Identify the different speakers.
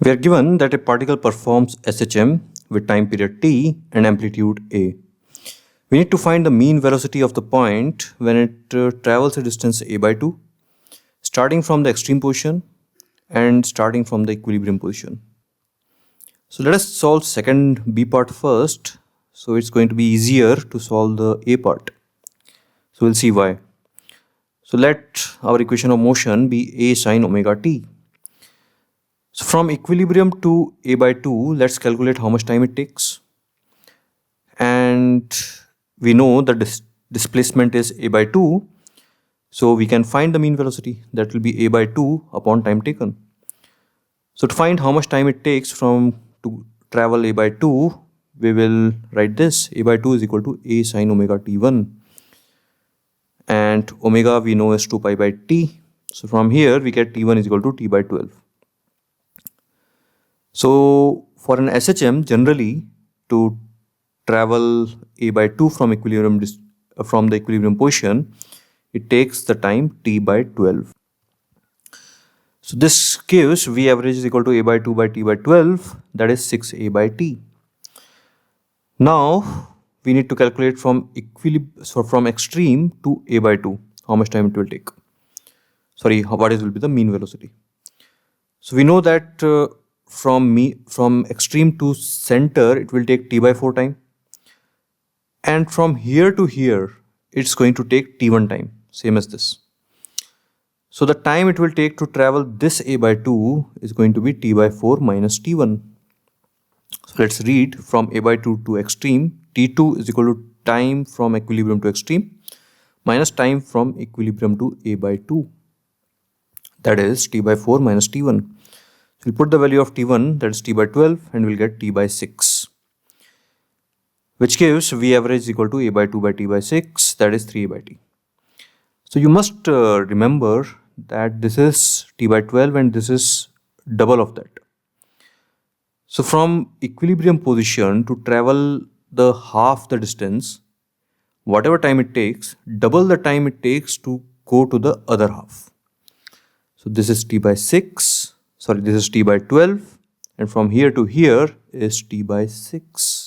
Speaker 1: We are given that a particle performs SHM with time period t and amplitude a. We need to find the mean velocity of the point when it travels a distance a by 2, starting from the extreme position and starting from the equilibrium position. So let us solve second b part first. So it's going to be easier to solve the a part. So we'll see why. So let our equation of motion be a sine omega t. So from equilibrium to a by 2, let's calculate how much time it takes. And we know that displacement is a by 2. So we can find the mean velocity, that will be a by 2 upon time taken. So to find how much time it takes to travel a by 2, we will write this: a by 2 is equal to a sine omega t1. And omega we know is 2 pi by t. So from here we get t1 is equal to t by 12. So for an SHM, generally to travel a by 2 from the equilibrium position, it takes the time t by 12. So this gives V average is equal to a by 2 by t by 12, that is 6a by t. Now we need to calculate from extreme to a by 2 how much time it will take. What will be the mean velocity. So we know that from extreme to center it will take t by 4 time, and from here to here it's going to take t1 time, same as this. So the time it will take to travel this a by 2 is going to be t by 4 minus t1. So let's read from a by 2 to extreme. T2 is equal to time from equilibrium to extreme minus time from equilibrium to a by 2, that is t by 4 minus t1. So we'll put the value of t1, that is t by 12, and we'll get t by 6, which gives V average is equal to a by 2 by t by 6, that is 3a by t. So you must remember that this is t by 12 and this is double of that. So from equilibrium position to travel the half the distance, whatever time it takes, double the time it takes to go to the other half. So this is t by 6, this is t by 12, and from here to here is t by 6.